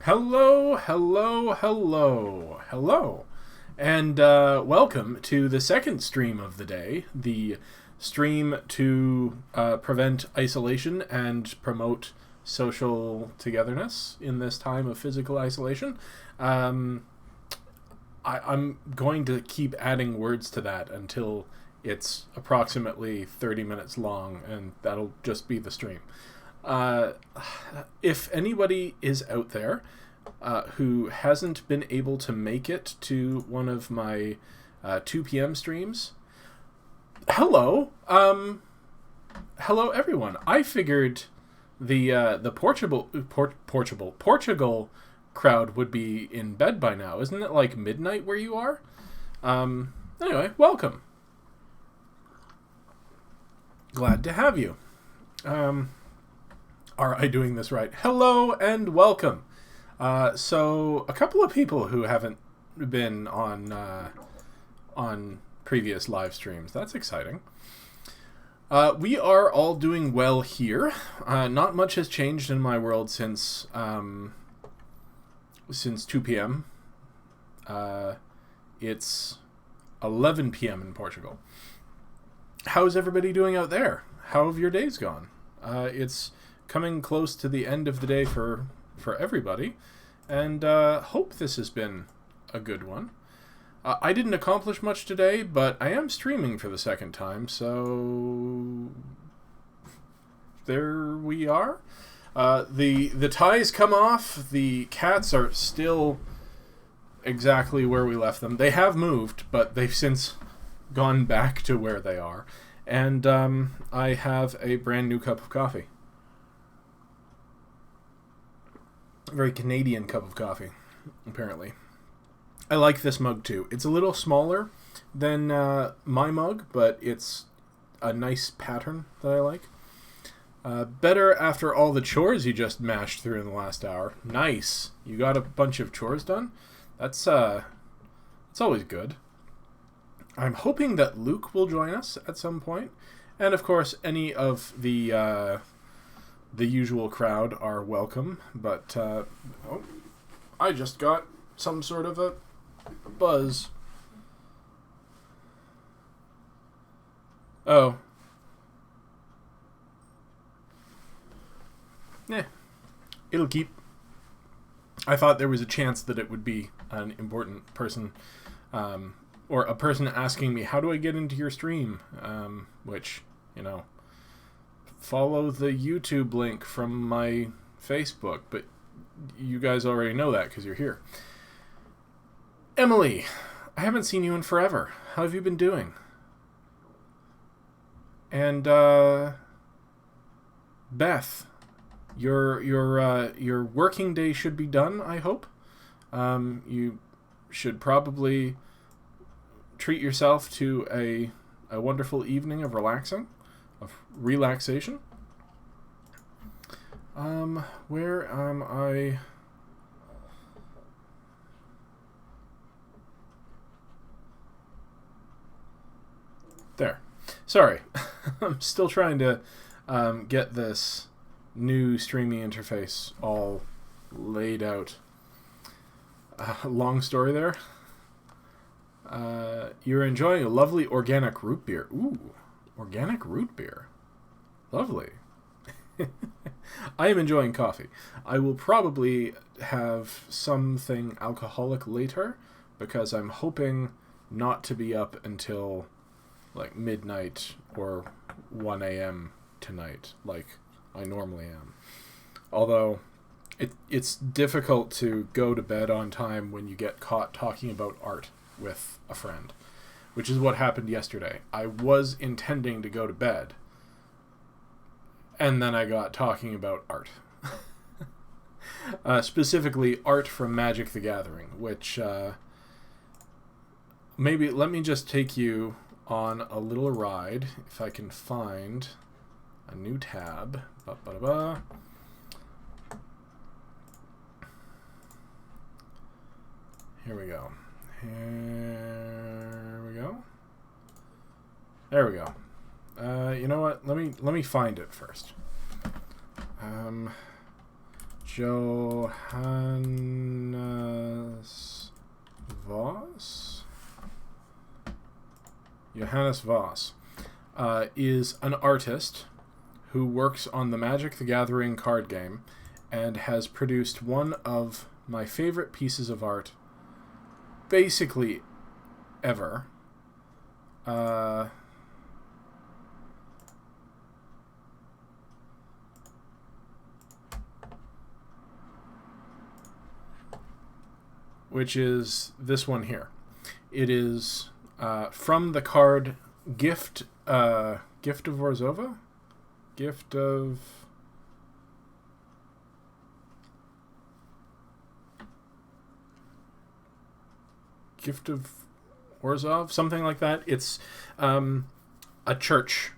Hello, hello, hello, hello, and welcome to the second stream of the day, the stream to prevent isolation and promote social togetherness in this time of physical isolation. I'm going to keep adding words to that until it's approximately 30 minutes long, and that'll just be the stream. If anybody is out there who hasn't been able to make it to one of my 2 p.m. streams, hello. Hello, everyone. I figured the Portugal crowd would be in bed by now. Isn't it like midnight where you are? Anyway, welcome. Glad to have you. Are I doing this right? Hello and welcome. So a couple of people who haven't been on previous live streams. That's exciting. We are all doing well here. Not much has changed in my world since 2 p.m. It's 11 p.m. in Portugal. How's everybody doing out there? How have your days gone? It's coming close to the end of the day for everybody, and hope this has been a good one. I didn't accomplish much today, but I am streaming for the second time, so there we are. The ties come off. The cats are still exactly where we left them. They have moved, but they've since gone back to where they are. And I have a brand new cup of coffee. A very Canadian cup of coffee, apparently. I like this mug too. It's a little smaller than my mug, but it's a nice pattern that I like. Better after all the chores you just mashed through in the last hour. Nice. You got a bunch of chores done? That's always good. I'm hoping that Luke will join us at some point. And of course, any of the usual crowd are welcome. But, I just got some sort of a buzz. Oh. It'll keep. I thought there was a chance that it would be an important person, or a person asking me, how do I get into your stream? Which, follow the YouTube link from my Facebook, but you guys already know that because you're here. Emily, I haven't seen you in forever. How have you been doing? And, Beth, your working day should be done, I hope. You should probably treat yourself to a wonderful evening of relaxation. Where am I? There. Sorry. I'm still trying to get this new streaming interface all laid out. Long story there. You're enjoying a lovely organic root beer. Ooh, organic root beer. Lovely. I am enjoying coffee. I will probably have something alcoholic later because I'm hoping not to be up until like midnight or 1 a.m. tonight like I normally am. Although it's difficult to go to bed on time when you get caught talking about art with a friend, which is what happened yesterday. I was intending to go to bed, and then I got talking about art. Specifically, art from Magic the Gathering, which maybe let me just take you on a little ride, if I can find a new tab. Ba-ba-da-ba. Here we go. Here we go. There we go. You know what? Let me find it first. Johannes Voss? Johannes Voss is an artist who works on the Magic the Gathering card game and has produced one of my favorite pieces of art basically ever. Which is this one here. It is from the card Gift of Orzhova? Gift of Orzhov? Something like that. It's a church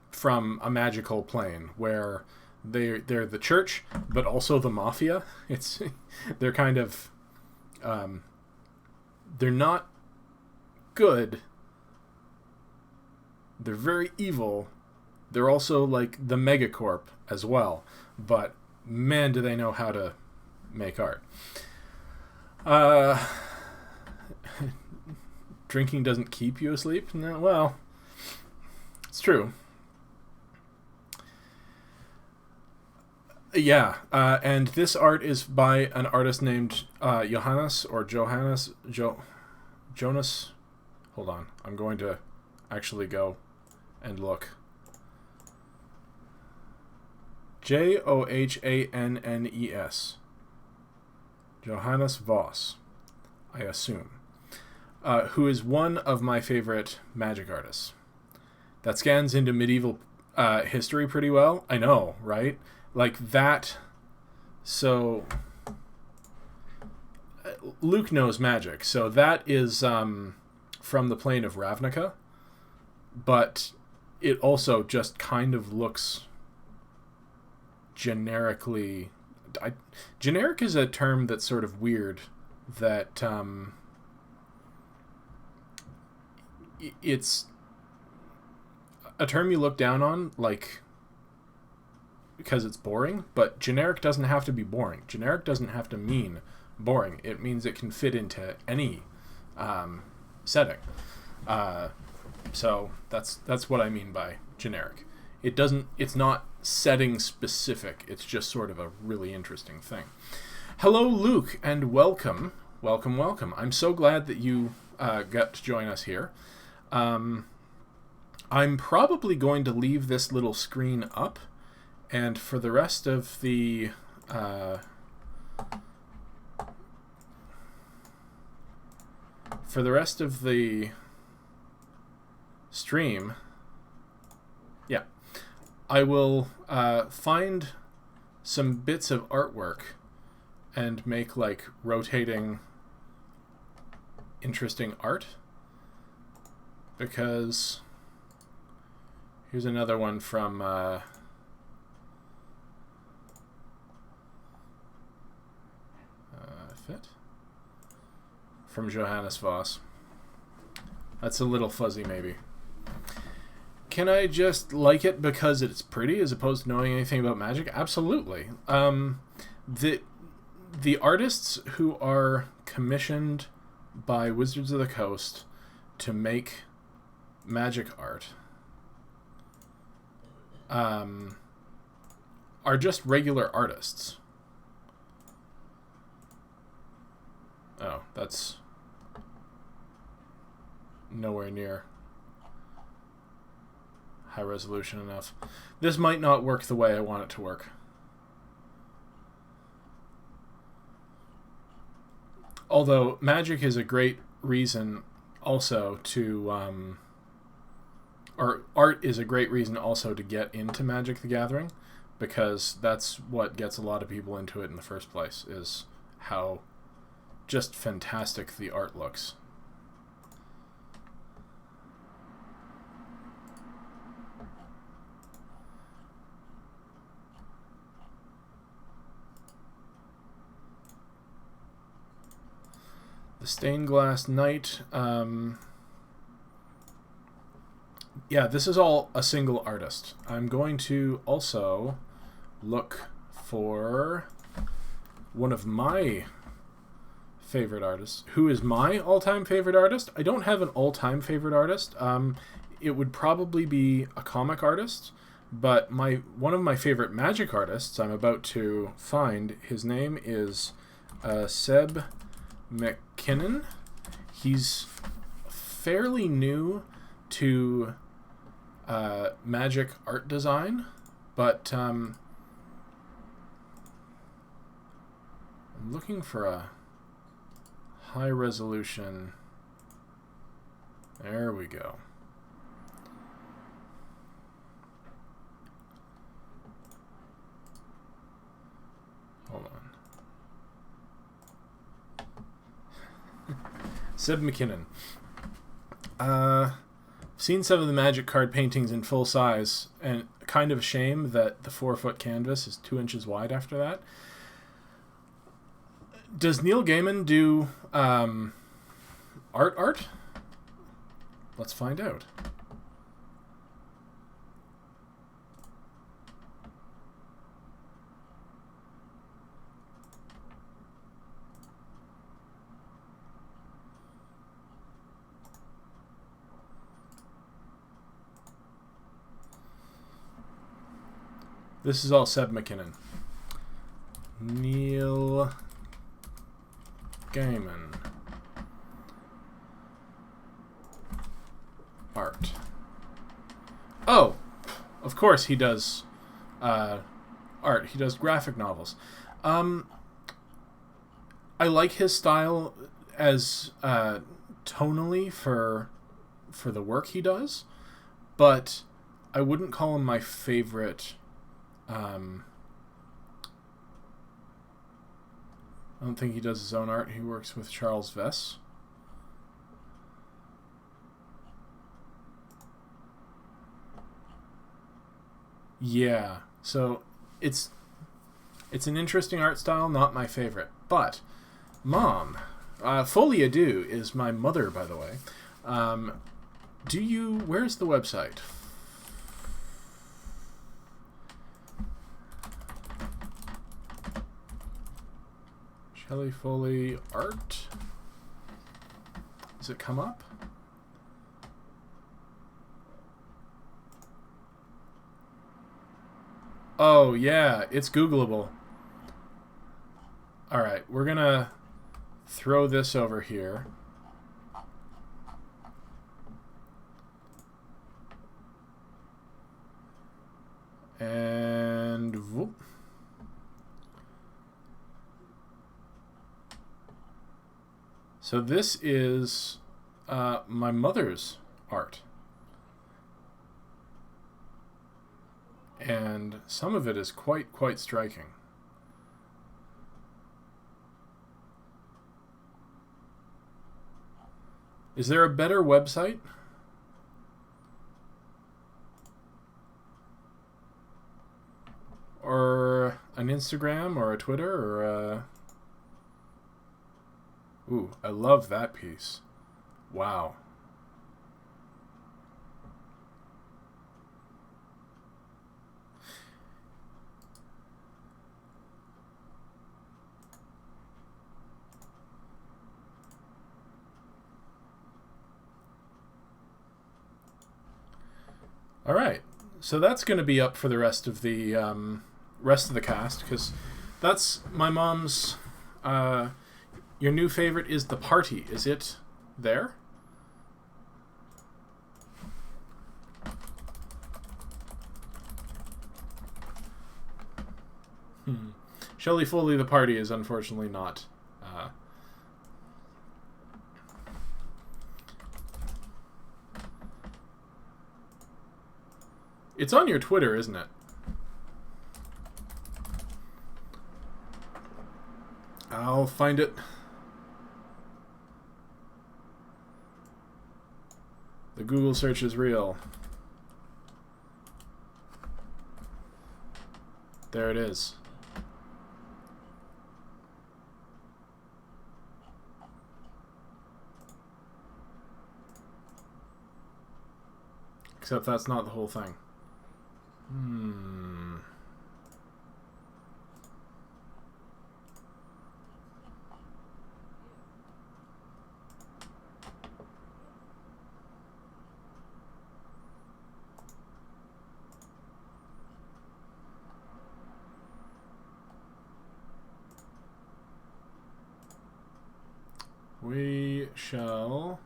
from a magical plane where they're the church, but also the mafia. They're kind of... they're not good. They're very evil. They're also like the megacorp as well. But man, do they know how to make art. Drinking doesn't keep you asleep? No, well, it's true. Yeah, and this art is by an artist named Jonas. Hold on, I'm going to actually go and look. Johannes. Johannes Voss, I assume. Who is one of my favorite magic artists. That scans into medieval history pretty well. I know, right? Like that. So Luke knows magic, so that is from the plane of Ravnica, but it also just kind of looks generically... generic is a term that's sort of weird, that it's a term you look down on, like, because it's boring, but generic doesn't have to be boring. Generic doesn't have to mean boring. It means it can fit into any setting. So that's what I mean by generic. It's not setting specific. It's just sort of a really interesting thing. Hello, Luke, and welcome. I'm so glad that you got to join us here. I'm probably going to leave this little screen up, and for the rest of the stream, yeah, I will find some bits of artwork and make like rotating interesting art, because here's another one from from Johannes Voss. That's a little fuzzy, maybe. Can I just like it because it's pretty as opposed to knowing anything about magic? Absolutely. The artists who are commissioned by Wizards of the Coast to make magic art are just regular artists. Oh, that's nowhere near high resolution enough. This might not work the way I want it to work. Although magic is a great reason also to or art is a great reason also to get into Magic the Gathering, because that's what gets a lot of people into it in the first place, is how just fantastic the art looks. The Stained Glass Knight. Yeah, this is all a single artist. I'm going to also look for one of my favorite artists. Who is my all-time favorite artist? I don't have an all-time favorite artist. It would probably be a comic artist, but one of my favorite magic artists I'm about to find, his name is Seb McKinnon. He's fairly new to magic art design, but I'm looking for a high resolution. There we go. Hold on. Seb McKinnon. Seen some of the magic card paintings in full size, and kind of a shame that the 4-foot canvas is 2 inches wide after that. Does Neil Gaiman do art? Let's find out. This is all Seb McKinnon. Neil Gaiman. Art. Oh, of course he does art. He does graphic novels. I like his style as tonally for the work he does, but I wouldn't call him my favorite. I don't think he does his own art. He works with Charles Vess. Yeah, so it's an interesting art style, not my favorite. But Mom, Folia Do is my mother, by the way. Where's the website? Shelley Foley art. Does it come up? Oh, yeah, it's Googleable. Alright, we're gonna throw this over here. And whoop. So this is my mother's art. And some of it is quite striking. Is there a better website? Or an Instagram or a Twitter or a... Ooh, I love that piece. Wow. All right, so that's going to be up for the rest of the cast, because that's my mom's. Your new favorite is The Party. Is it there? Shelley Foley, The Party is unfortunately not. It's on your Twitter, isn't it? I'll find it. The Google search is real. There it is. Except that's not the whole thing. shall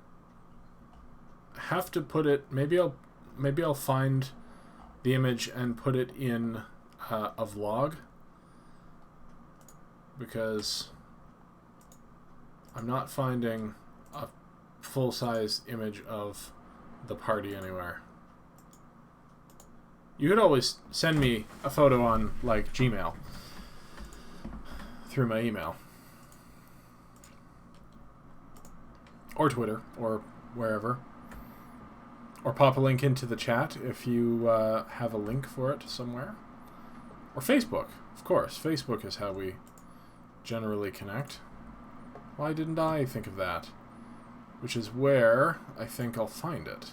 have to put it. Maybe I'll find the image and put it in a vlog, because I'm not finding a full-size image of the party anywhere. You could always send me a photo on, like, Gmail through my email. Or Twitter, or wherever. Or pop a link into the chat if you have a link for it somewhere. Or Facebook, of course. Facebook is how we generally connect. Why didn't I think of that? Which is where I think I'll find it.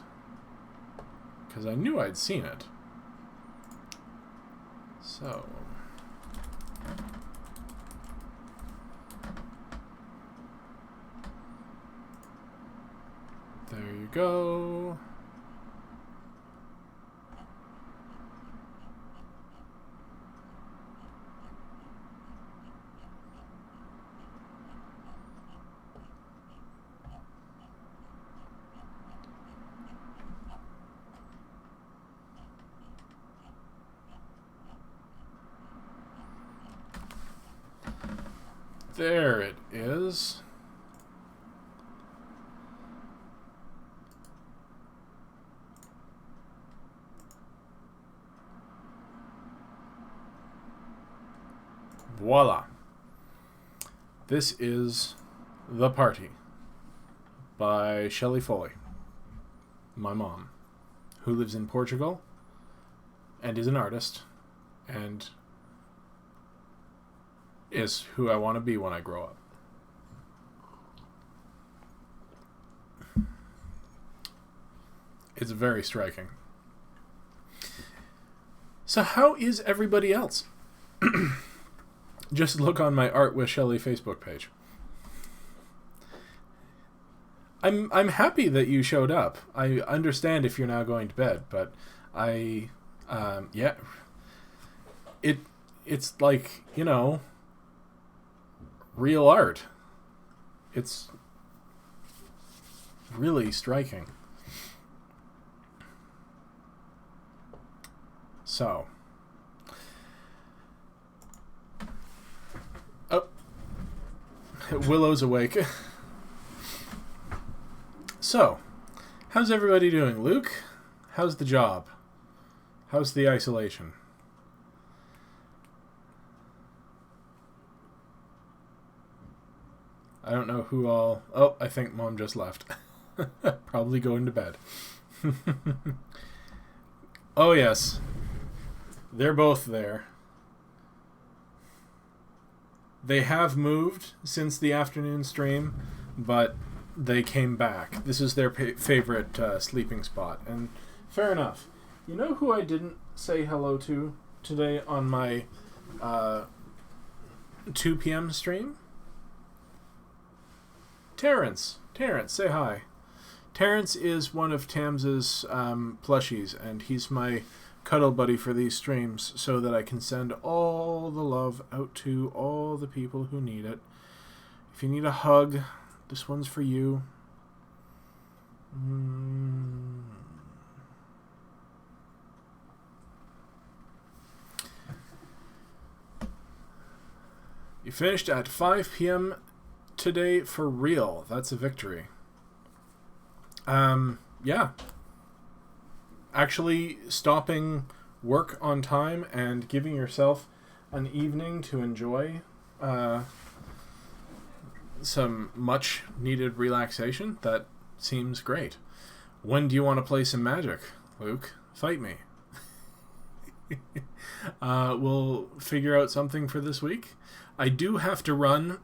Because I knew I'd seen it. So... there you go. There it is. Voila. This is The Party by Shelley Foley, my mom, who lives in Portugal and is an artist and is who I want to be when I grow up. It's very striking. So how is everybody else? Just look on my Art with Shelley Facebook page. I'm happy that you showed up. I understand if you're now going to bed, but yeah, it's like, you know, real art. It's really striking. So, oh, Willow's awake. So, how's everybody doing? Luke, how's the job? How's the isolation? I don't know who all... Oh, I think Mom just left. Probably going to bed. Oh, yes. They're both there. They have moved since the afternoon stream, but they came back. This is their favorite sleeping spot, and fair enough. You know who I didn't say hello to today on my 2 p.m. stream? Terrence. Terrence, say hi. Terrence is one of Tams's plushies, and he's my cuddle buddy for these streams so that I can send all the love out to all the people who need it. If you need a hug, this one's for you. You finished at 5 p.m. today for real. That's a victory. Yeah. Actually stopping work on time and giving yourself an evening to enjoy some much needed relaxation, that seems great. When do you want to play some Magic, Luke? Fight me. We'll figure out something for this week. I do have to run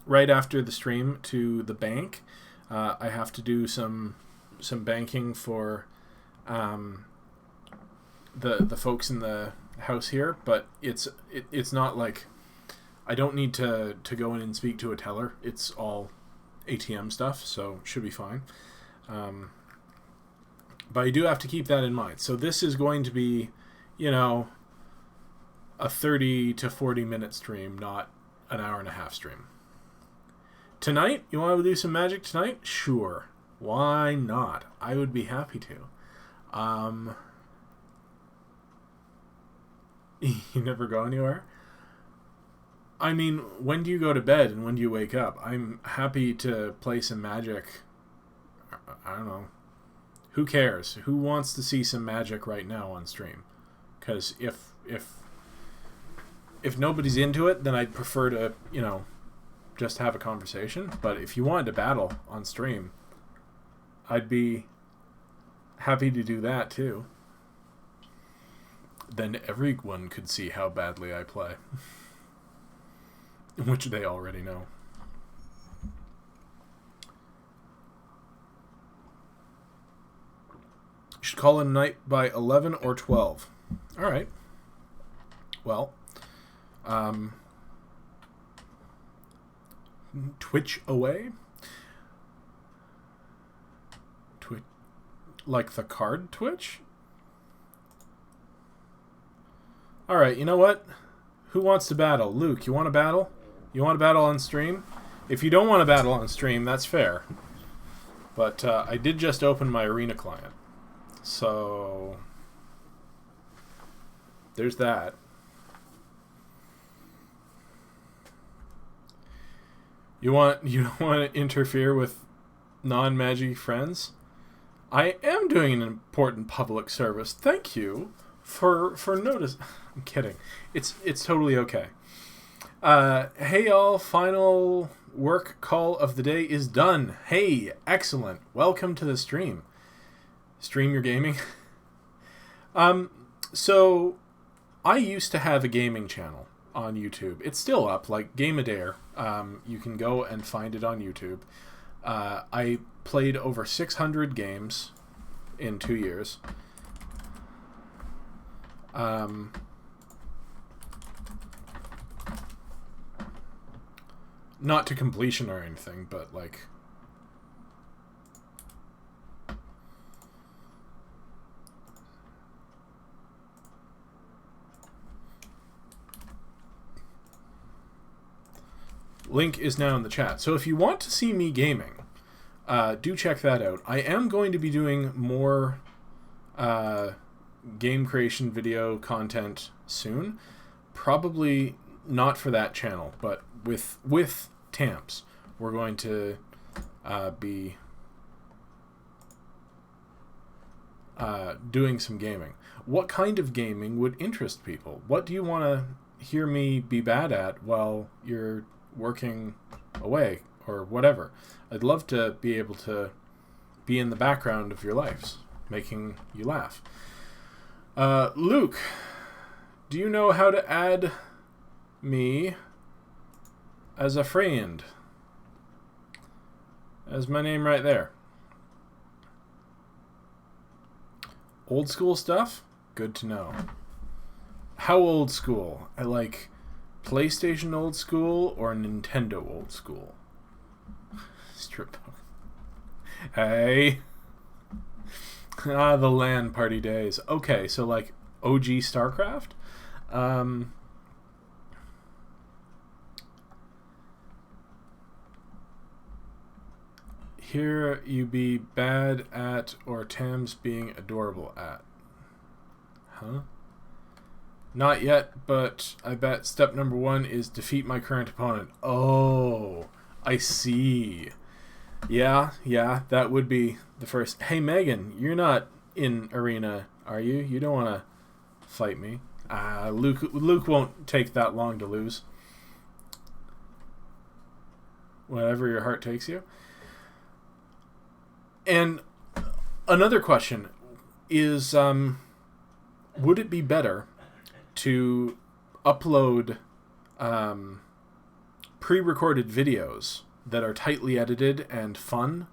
right after the stream to the bank. I have to do some banking for the folks in the house here, but it's not like I don't need to go in and speak to a teller. It's all ATM stuff, so should be fine. But I do have to keep that in mind. So this is going to be, you know, a 30 to 40 minute stream, not an hour and a half stream. Tonight? You want to do some Magic tonight? Sure. Why not? I would be happy to. You never go anywhere? I mean, when do you go to bed and when do you wake up? I'm happy to play some Magic. I don't know. Who cares? Who wants to see some Magic right now on stream? Because if nobody's into it, then I'd prefer to, just have a conversation. But if you wanted to battle on stream, I'd be happy to do that too. Then everyone could see how badly I play. Which they already know. You should call it a night by 11 or 12. Alright. Well, Twitch away? Like the card Twitch? Alright, you know what? Who wants to battle? Luke, you want to battle? You want to battle on stream? If you don't want to battle on stream, that's fair. But I did just open my Arena client. So there's that. You don't want to interfere with non-Magic friends? I am doing an important public service. Thank you for notice. I'm kidding. It's totally okay. Hey y'all, final work call of the day is done. Hey, excellent. Welcome to the stream. Stream your gaming. So I used to have a gaming channel on YouTube. It's still up, like Game-A-Dare. You can go and find it on YouTube. I played over 600 games in 2 years. Not to completion or anything, but like... Link is now in the chat. So if you want to see me gaming, do check that out. I am going to be doing more game creation video content soon. Probably not for that channel, but with Tamps, we're going to be doing some gaming. What kind of gaming would interest people? What do you want to hear me be bad at while you're working away or whatever? I'd love to be able to be in the background of your lives, making you laugh. Luke, do you know how to add me as a friend? As my name right there. Old school stuff? Good to know. How old school? I like PlayStation old school or Nintendo old school? Strip. Hey. The LAN party days. Okay, so like OG StarCraft? Here you be bad at or Tams being adorable at. Huh? Not yet, but I bet step number 1 is defeat my current opponent. Oh, I see. Yeah, that would be the first. Hey, Megan, you're not in Arena, are you? You don't want to fight me. Luke won't take that long to lose. Wherever your heart takes you. And another question is, would it be better to upload pre-recorded videos that are tightly edited and fun,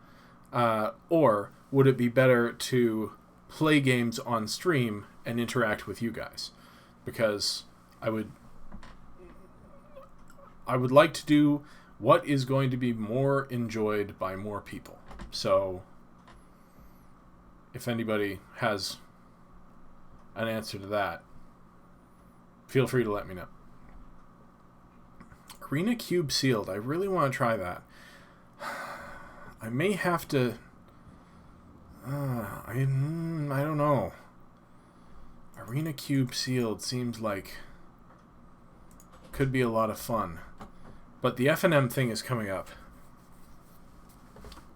or would it be better to play games on stream and interact with you guys? Because I would like to do what is going to be more enjoyed by more people. So if anybody has an answer to that, feel free to let me know. Arena Cube sealed. I really want to try that. I may have to... I don't know. Arena Cube sealed seems like... could be a lot of fun. But the F&M thing is coming up.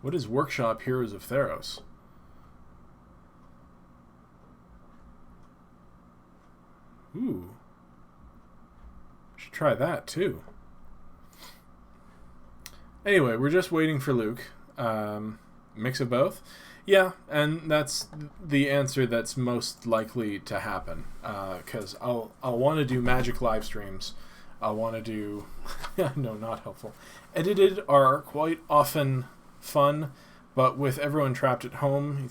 What is Workshop Heroes of Theros? Ooh. Should try that too. Anyway, we're just waiting for Luke. Mix of both? Yeah, and that's the answer that's most likely to happen. Because I'll want to do Magic live streams. I'll want to do... no, not helpful. Edited are quite often fun, but with everyone trapped at home,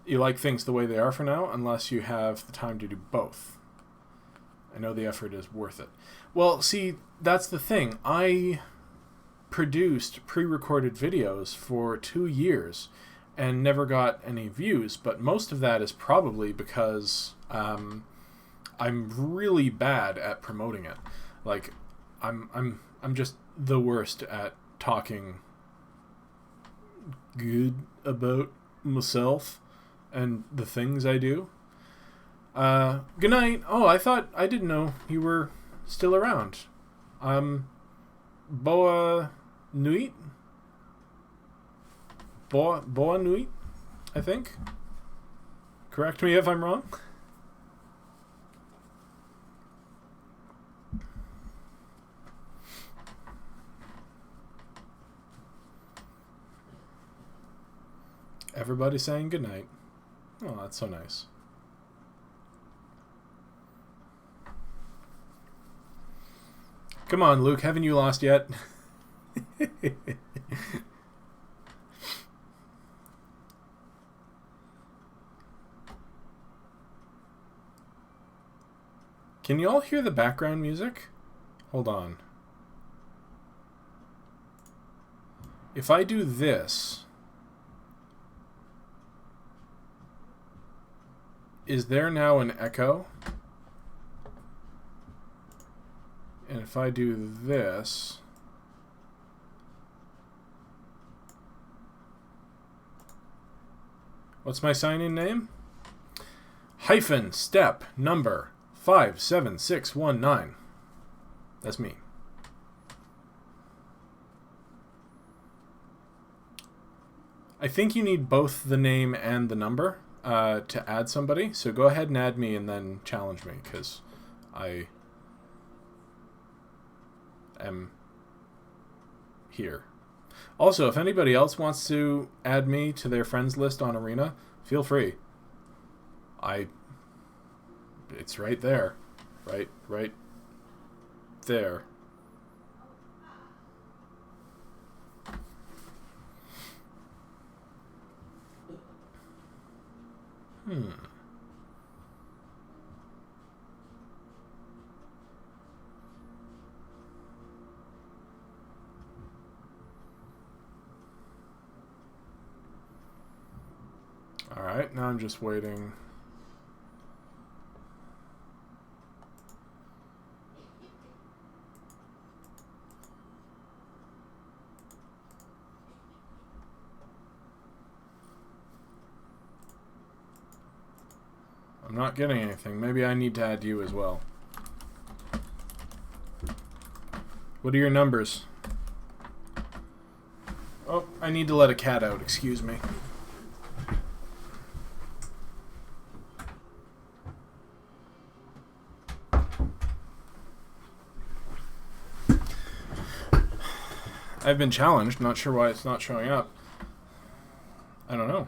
you like things the way they are for now, unless you have the time to do both. I know the effort is worth it. Well, see, that's the thing. I produced pre-recorded videos for 2 years and never got any views, but most of that is probably because I'm really bad at promoting it. Like, I'm just the worst at talking good about myself and the things I do. Good night. Oh, I didn't know you were still around. Boa Nuit? Boa Nuit, I think. Correct me if I'm wrong. Everybody saying goodnight. Oh, that's so nice. Come on, Luke, haven't you lost yet? Can you all hear the background music? Hold on. If I do this... Is there now an echo? And if I do this... What's my sign-in name? Hyphen step number 57619. That's me. I think you need both the name and the number to add somebody. So go ahead and add me and then challenge me, because I am here. Also, if anybody else wants to add me to their friends list on Arena, feel free. It's right there. Right there. Alright, now I'm just waiting. I'm not getting anything. Maybe I need to add you as well. What are your numbers? Oh, I need to let a cat out. Excuse me. I've been challenged. Not sure why it's not showing up. I don't know.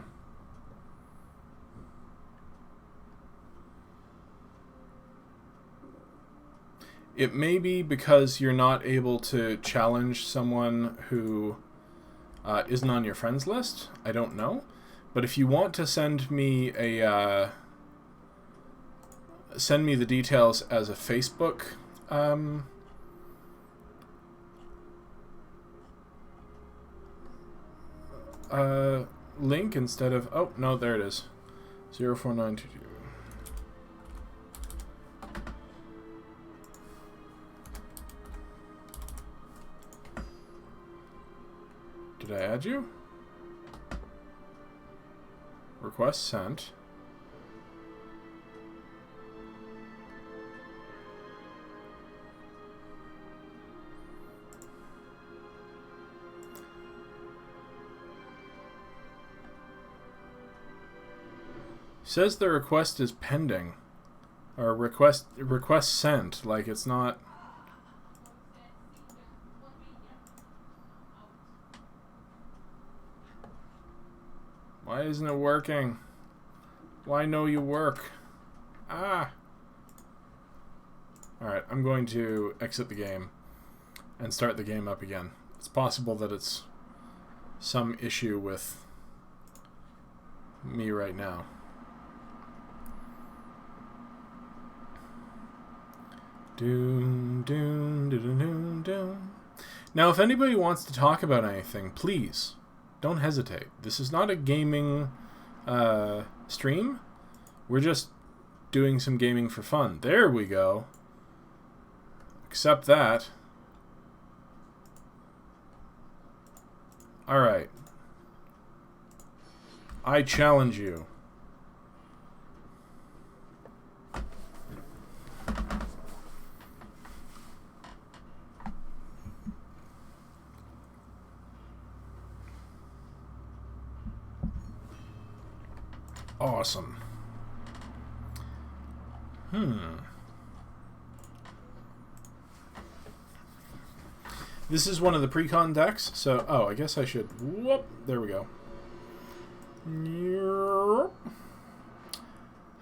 It may be because you're not able to challenge someone who isn't on your friends list. I don't know. But if you want to send me the details as a Facebook link instead of... Oh, no, there it is. 04922. Did I add you? Request sent. Says the request is pending. Or request sent. Like it's not... Why isn't it working? Why no you work? Ah! Alright, I'm going to exit the game and start the game up again. It's possible that it's some issue with me right now. Doom, doom, doom, doom, doom. Now, if anybody wants to talk about anything, please don't hesitate. This is not a gaming stream. We're just doing some gaming for fun. There we go. Accept that. Alright. I challenge you. Awesome. This is one of the pre-con decks, so... Oh, I guess I should... Whoop! There we go.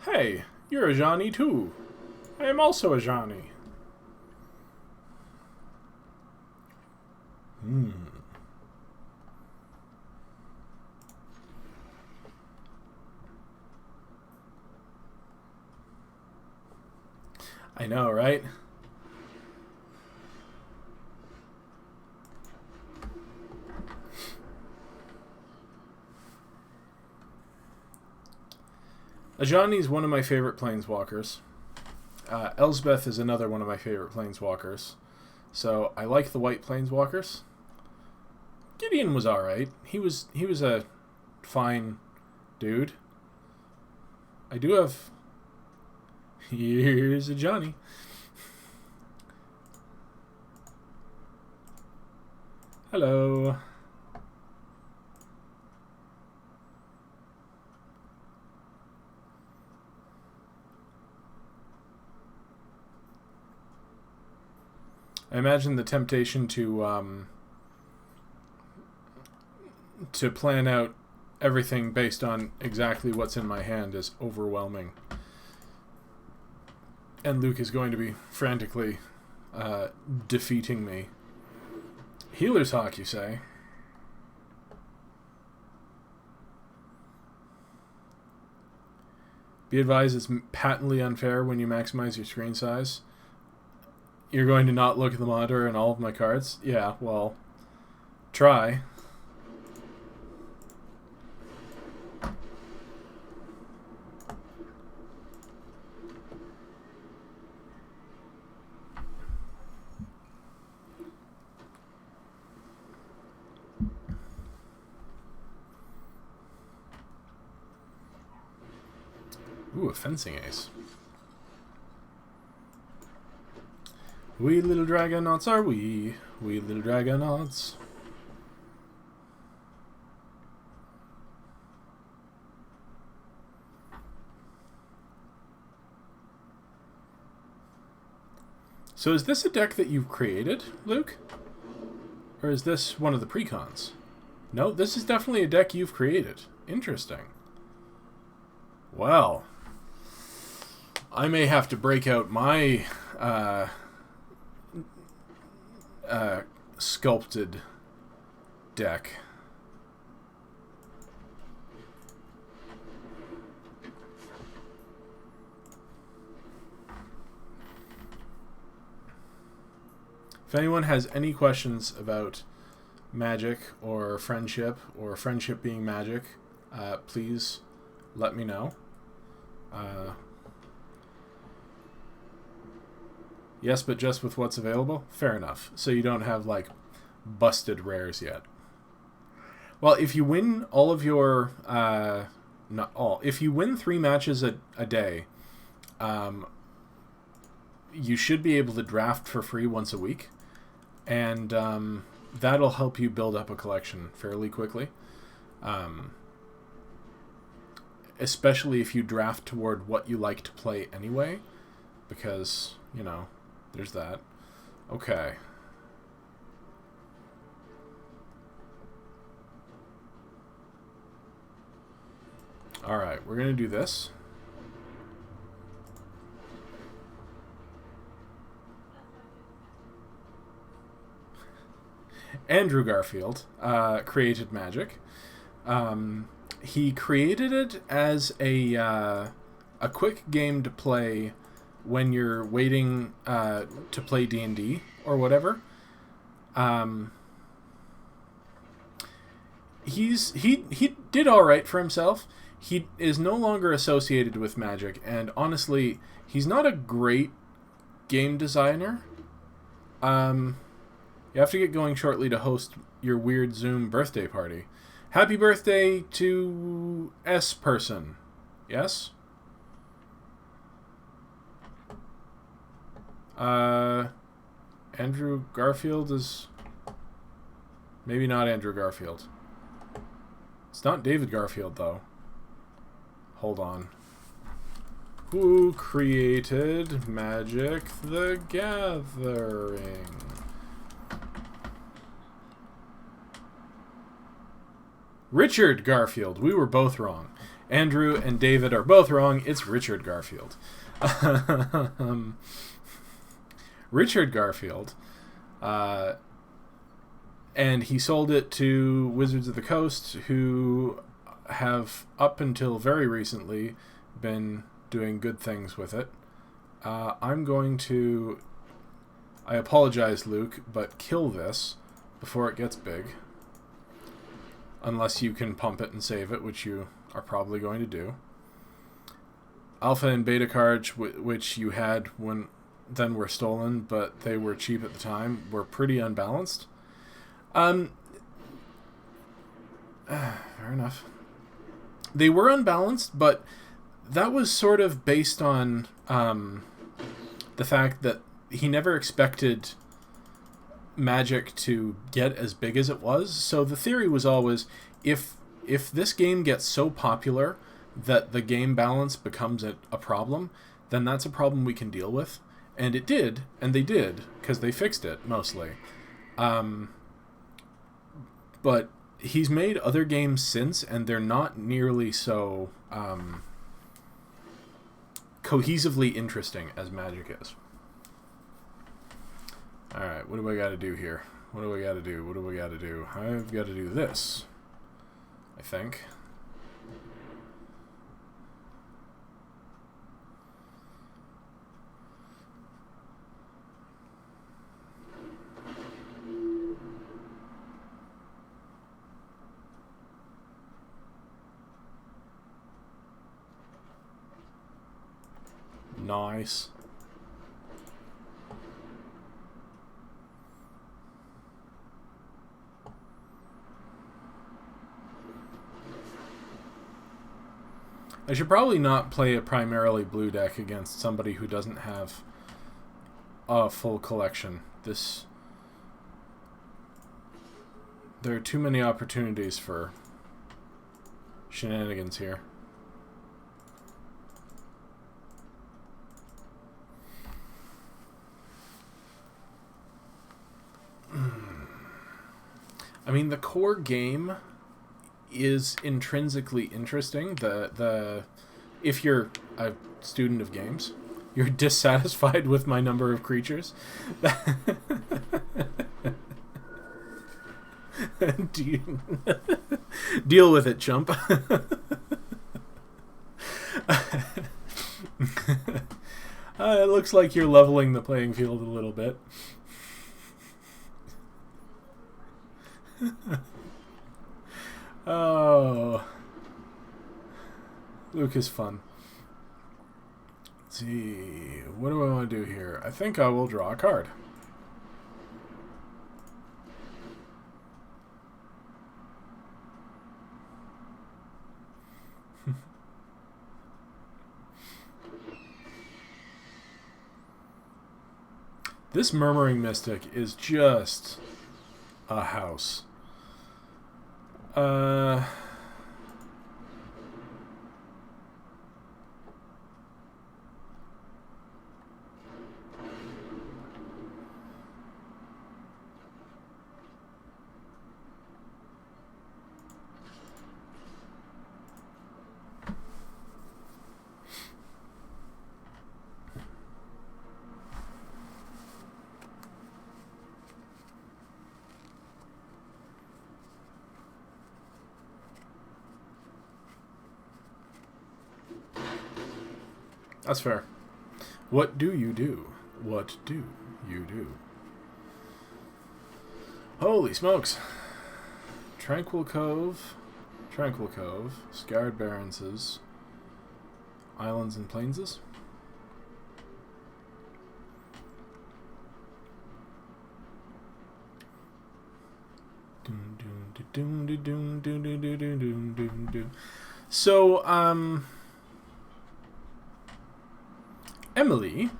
Hey, you're a Johnny too. I am also a Johnny. I know, right? Ajani is one of my favorite planeswalkers. Elsbeth is another one of my favorite planeswalkers. So I like the white planeswalkers. Gideon was alright. He was a fine dude. I do have... Here's a Johnny. Hello. I imagine the temptation to plan out everything based on exactly what's in my hand is overwhelming. And Luke is going to be frantically defeating me. Healer's Hawk, you say? Be advised, it's patently unfair when you maximize your screen size. You're going to not look at the monitor and all of my cards? Yeah, well, try. Ooh, a fencing ace. We little dragonauts are we little dragonauts. So is this a deck that you've created, Luke? Or is this one of the precons? No, this is definitely a deck you've created. Interesting. Well, I may have to break out my sculpted deck. If anyone has any questions about Magic or friendship being Magic, please let me know. Yes, but just with what's available? Fair enough. So you don't have, like, busted rares yet. Well, if you win all of your not all, if you win 3 matches a day, you should be able to draft for free once a week, and that'll help you build up a collection fairly quickly. Especially if you draft toward what you like to play anyway, because, you know, there's that. Okay. Alright, we're going to do this. Andrew Garfield created Magic. He created it as a quick game to play when you're waiting to play D&D or whatever. He did all right for himself. He is no longer associated with Magic, and honestly, he's not a great game designer. You have to get going shortly to host your weird Zoom birthday party. Happy birthday to S person. Yes? Andrew Garfield is... Maybe not Andrew Garfield. It's not David Garfield, though. Hold on. Who created Magic the Gathering? Richard Garfield. We were both wrong. Andrew and David are both wrong. It's Richard Garfield. Richard Garfield. And he sold it to Wizards of the Coast, who have, up until very recently, been doing good things with it. I'm going to... I apologize, Luke, but kill this before it gets big. Unless you can pump it and save it, which you are probably going to do. Alpha and beta cards, which you had when then were stolen, but they were cheap at the time, were pretty unbalanced. Fair enough. They were unbalanced, but that was sort of based on the fact that he never expected Magic to get as big as it was. So the theory was always, if this game gets so popular that the game balance becomes a problem, then that's a problem we can deal with. And it did, and they did, because they fixed it, mostly. But he's made other games since, and they're not nearly so cohesively interesting as Magic is. Alright, what do I gotta do here? What do I gotta do? What do I gotta do? I've gotta do this, I think. Nice. I should probably not play a primarily blue deck against somebody who doesn't have a full collection. There are too many opportunities for shenanigans here. I mean, the core game is intrinsically interesting. If you're a student of games, you're dissatisfied with my number of creatures. Deal with it, chump. It looks like you're leveling the playing field a little bit. Oh, Luke is fun. Let's see, what do I want to do here? I think I will draw a card. This Murmuring Mystic is just a house. That's fair. What do you do? What do you do? Holy smokes. Tranquil Cove, Scarred Baronses, Islands and Plainses. So, Emily,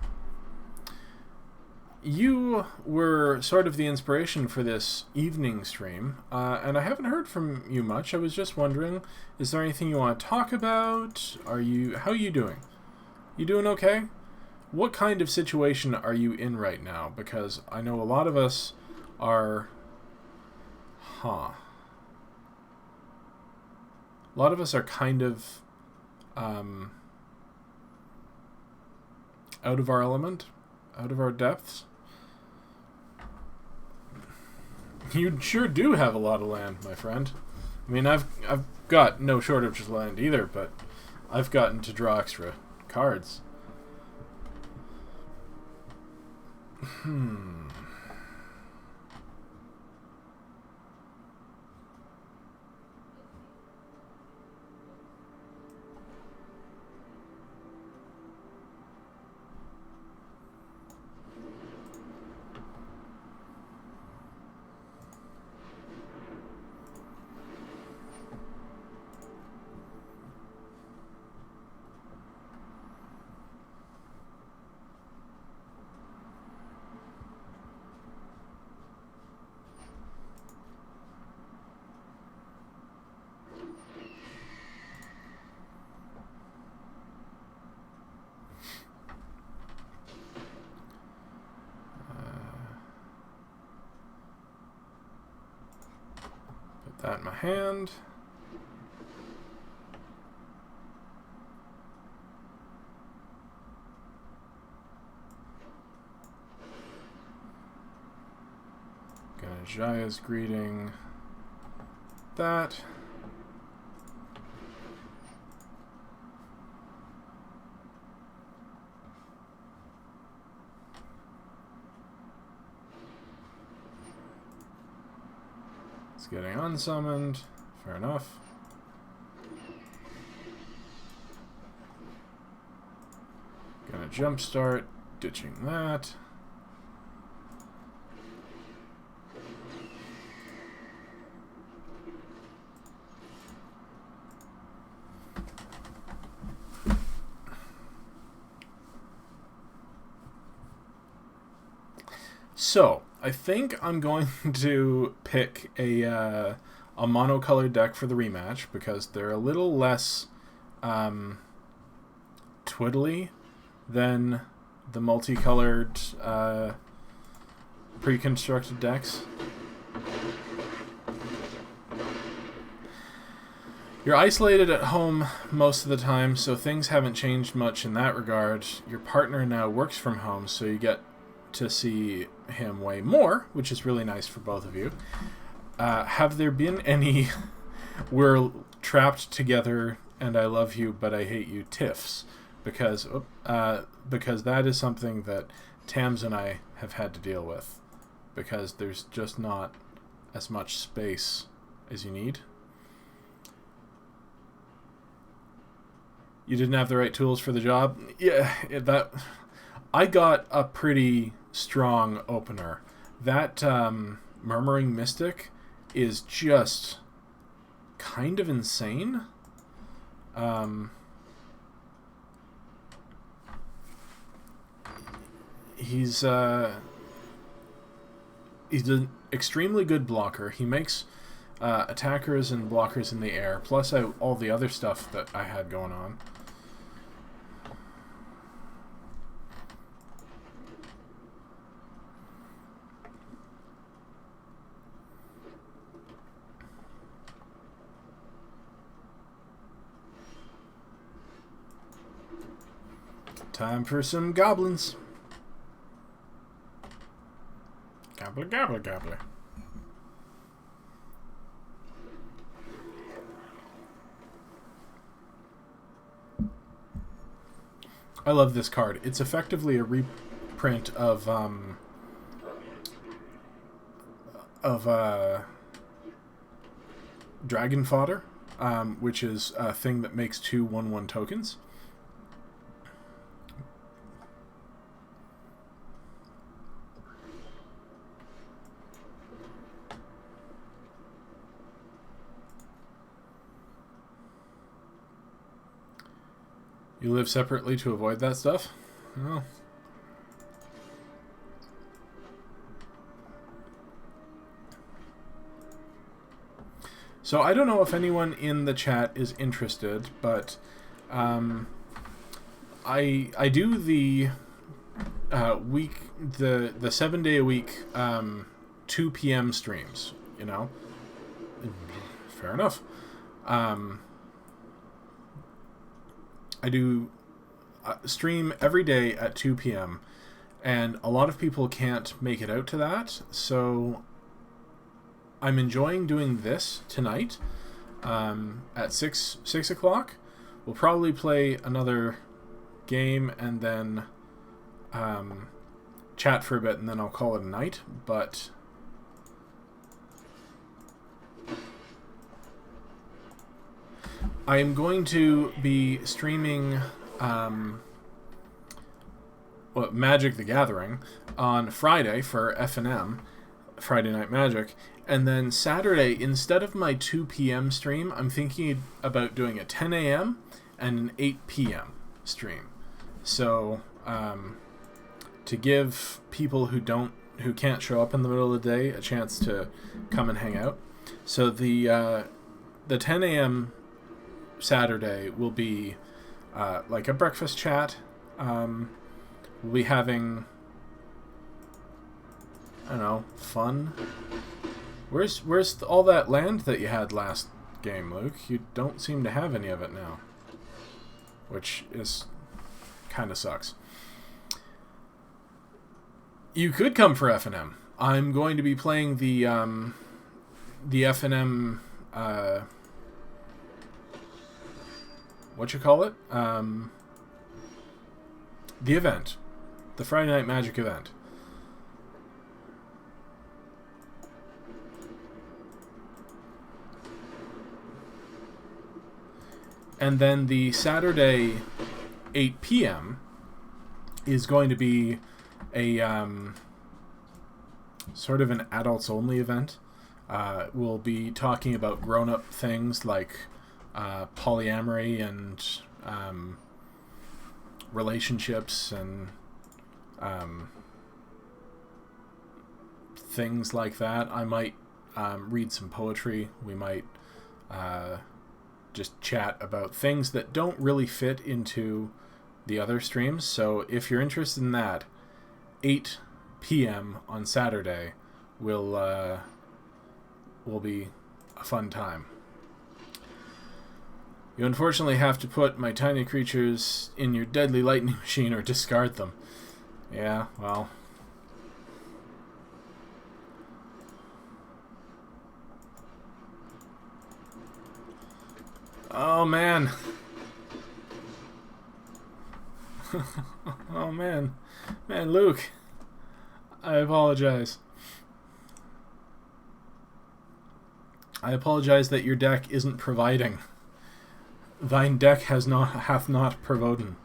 you were sort of the inspiration for this evening stream, and I haven't heard from you much. I was just wondering, is there anything you want to talk about? How are you doing? You doing okay? What kind of situation are you in right now? Because I know a lot of us are... A lot of us are kind of... out of our element, out of our depths. You sure do have a lot of land, my friend. I mean, I've got no shortage of land either, but I've gotten to draw extra cards. That in my hand. Ganajaya's greeting. That. Getting unsummoned. Fair enough. Gonna jumpstart. Ditching that. So, I think I'm going to pick a monocolored deck for the rematch because they're a little less twiddly than the multicolored pre-constructed decks. You're isolated at home most of the time, so things haven't changed much in that regard. Your partner now works from home, so you get to see him way more, which is really nice for both of you. Have there been any we're trapped together and I love you but I hate you tiffs? Because that is something that Tams and I have had to deal with, because there's just not as much space as you need. You didn't have the right tools for the job? Yeah, that... I got a pretty strong opener. That Murmuring Mystic is just kind of insane. He's he's an extremely good blocker. He makes attackers and blockers in the air, plus all the other stuff that I had going on. Time for some goblins. Gobbler, gobbler, gobbler. I love this card. It's effectively a reprint of Dragon Fodder, which is a thing that makes 2 1/1 tokens. You live separately to avoid that stuff? Oh. So I don't know if anyone in the chat is interested, but I do the the 7 day a week 2 p.m. streams, you know. Fair enough. I do stream every day at 2 p.m. and a lot of people can't make it out to that, so I'm enjoying doing this tonight at 6 o'clock. We'll probably play another game and then chat for a bit, and then I'll call it a night, but I am going to be streaming Magic the Gathering on Friday for F&M, Friday Night Magic, and then Saturday, instead of my 2 p.m. stream, I'm thinking about doing a 10 a.m. and an 8 p.m. stream. So, to give people who can't show up in the middle of the day a chance to come and hang out. So the 10 a.m. Saturday will be like a breakfast chat. We'll be having, I don't know, fun. Where's all that land that you had last game, Luke? You don't seem to have any of it now, which is kind of sucks. You could come for F&M. I'm going to be playing the F&M what you call it? The event. The Friday Night Magic event. And then the Saturday 8 p.m. is going to be a sort of an adults-only event. We'll be talking about grown-up things like polyamory and relationships and things like that. I might read some poetry. We might just chat about things that don't really fit into the other streams. So if you're interested in that, 8 p.m. on Saturday will be a fun time. You unfortunately have to put my tiny creatures in your deadly lightning machine or discard them. Yeah, well. Oh, man. Oh, man. Man, Luke. I apologize. I apologize that your deck isn't providing. Thine deck hath not provoden.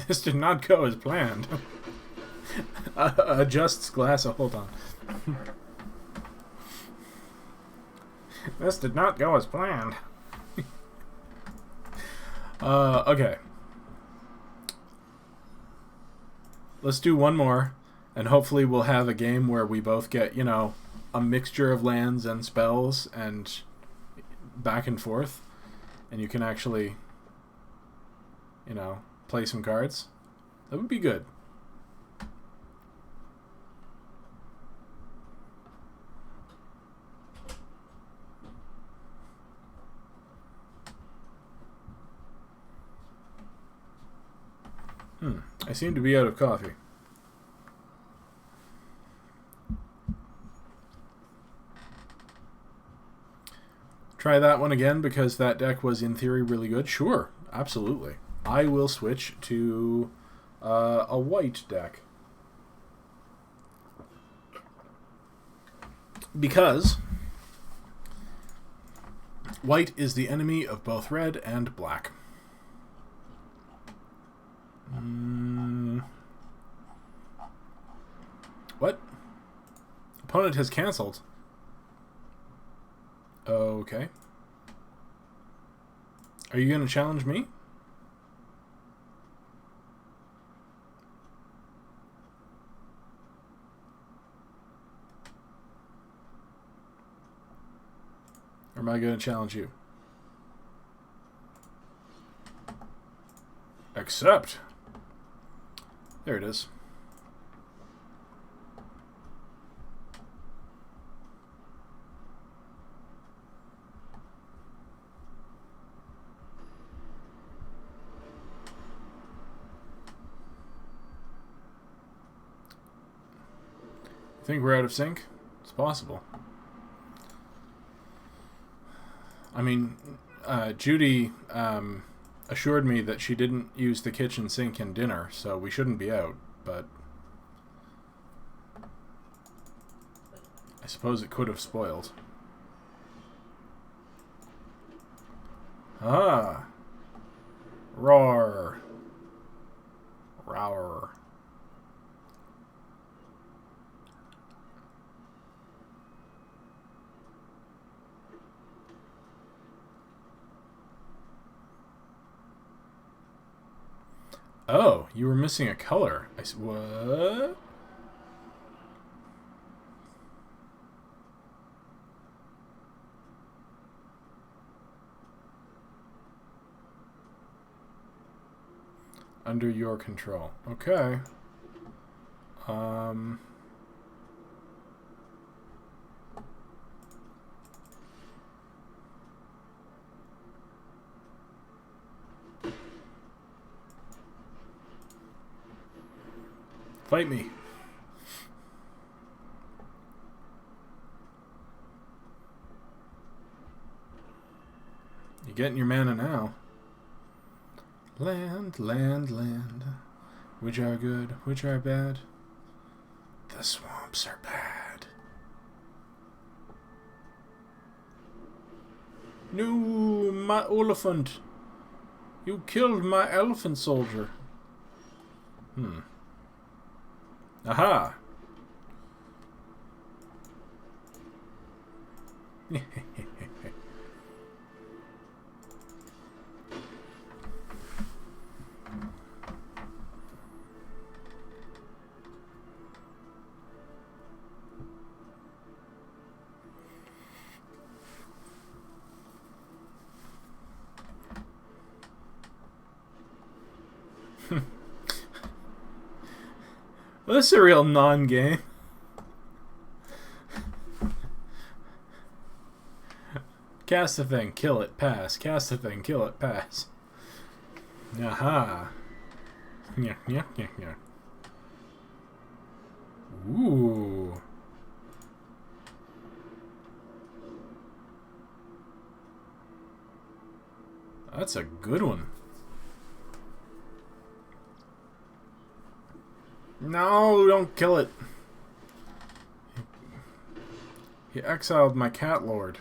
This did not go as planned. Adjusts glass. Oh, hold on. This did not go as planned. Okay. Let's do one more, and hopefully we'll have a game where we both get, you know, a mixture of lands and spells and back and forth, and you can actually, you know, play some cards. That would be good. I seem to be out of coffee. Try that one again because that deck was in theory really good. Sure, absolutely. I will switch to a white deck. Because white is the enemy of both red and black. What? Opponent has cancelled. Okay. Are you going to challenge me? Or am I going to challenge you? Accept. There it is. Think we're out of sync? It's possible. I mean, Judy assured me that she didn't use the kitchen sink in dinner, so we shouldn't be out, but I suppose it could have spoiled. Ah. Roar. Roar. Oh, you were missing a color. What? Under your control. Okay. Fight me. You're getting your mana now. Land, land, land. Which are good, which are bad. The swamps are bad. No, my elephant. You killed my elephant soldier. Aha! Well, this is a real non-game. Cast the thing, kill it, pass. Cast the thing, kill it, pass. Aha. Yeah, yeah, yeah, yeah. Ooh. That's a good one. No, don't kill it. He exiled my cat lord.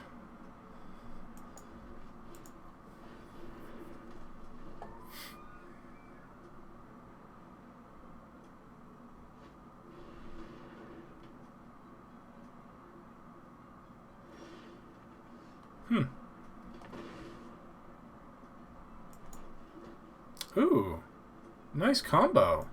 Ooh. Nice combo.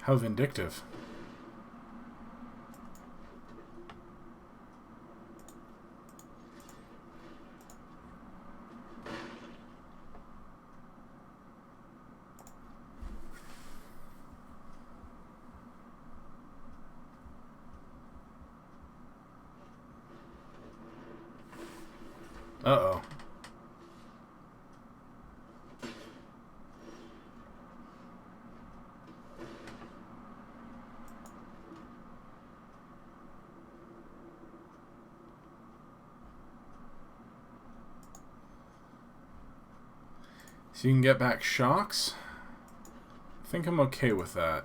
How vindictive. Uh-oh. So you can get back shocks? I think I'm okay with that.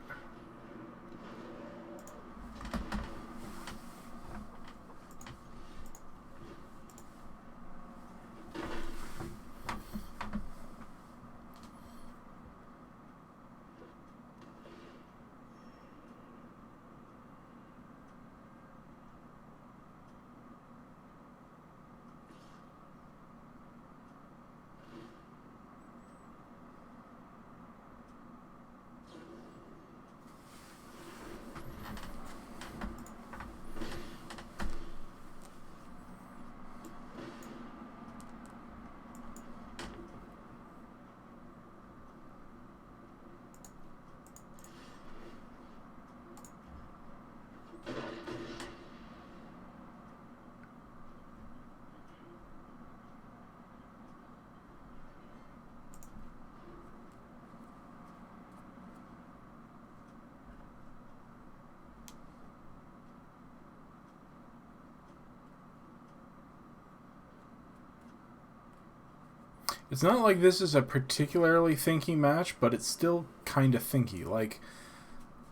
It's not like this is a particularly thinky match, but it's still kind of thinky. Like,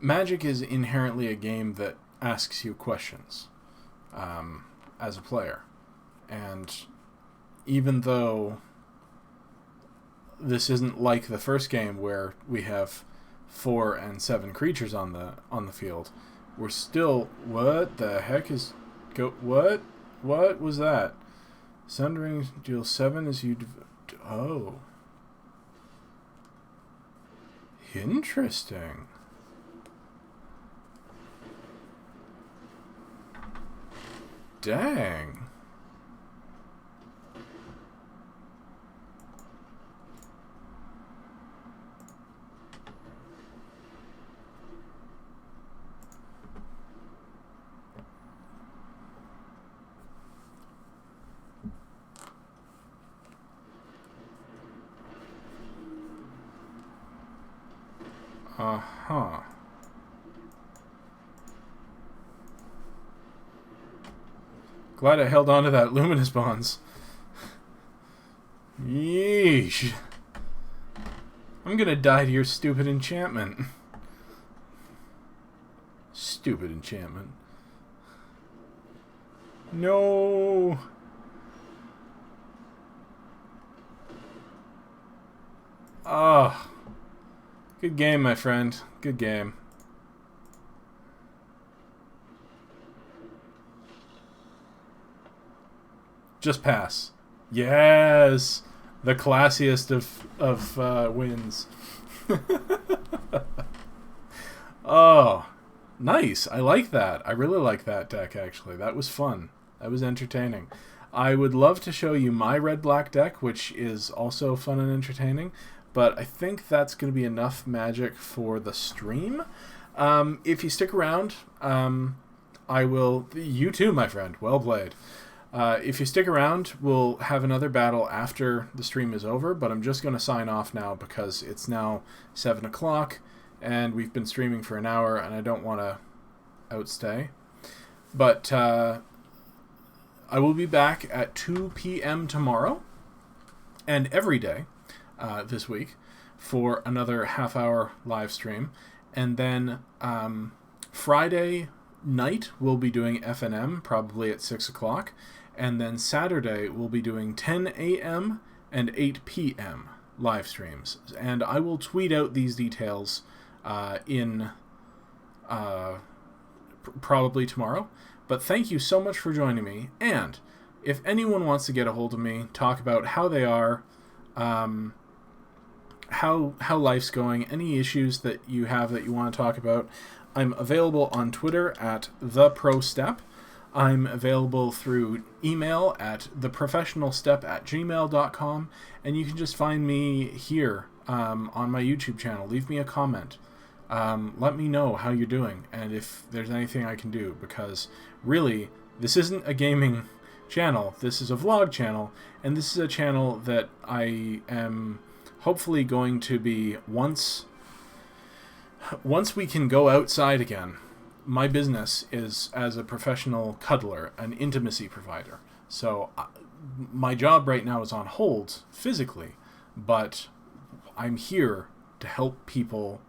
Magic is inherently a game that asks you questions as a player. And even though this isn't like the first game where we have 4 and 7 creatures on the field, we're still... What the heck is... What? What was that? Sundering deals 7 as you... Oh. Interesting. Dang. Uh-huh. Glad I held on to that Luminous Bonds. Yeesh. I'm gonna die to your stupid enchantment. Stupid enchantment. No. Ah. Good game, my friend. Good game. Just pass. Yes! The classiest of wins. Oh, nice. I like that. I really like that deck, actually. That was fun. That was entertaining. I would love to show you my red-black deck, which is also fun and entertaining, but I think that's going to be enough Magic for the stream. If you stick around, I will... You too, my friend. Well played. If you stick around, we'll have another battle after the stream is over, but I'm just going to sign off now because it's now 7 o'clock, and we've been streaming for an hour, and I don't want to outstay. But I will be back at 2 p.m. tomorrow, and every day this week for another half-hour live stream. And then Friday night we'll be doing FNM, probably at 6 o'clock. And then Saturday we'll be doing 10 a.m. and 8 p.m. live streams. And I will tweet out these details probably tomorrow. But thank you so much for joining me. And if anyone wants to get a hold of me, talk about how they are, how life's going, any issues that you have that you want to talk about, I'm available on Twitter at theprostep. I'm available through email at theprofessionalstep@gmail.com, and you can just find me here on my YouTube channel. Leave me a comment. Let me know how you're doing and if there's anything I can do, because really, this isn't a gaming channel. This is a vlog channel, and this is a channel that I am hopefully going to be once we can go outside again. My business is as a professional cuddler, an intimacy provider. So my job right now is on hold physically, but I'm here to help people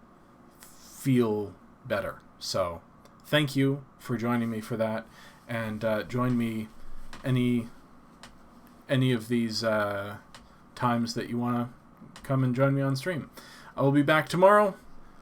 feel better. So thank you for joining me for that, and join me any of these times that you want to come and join me on stream. I will be back tomorrow.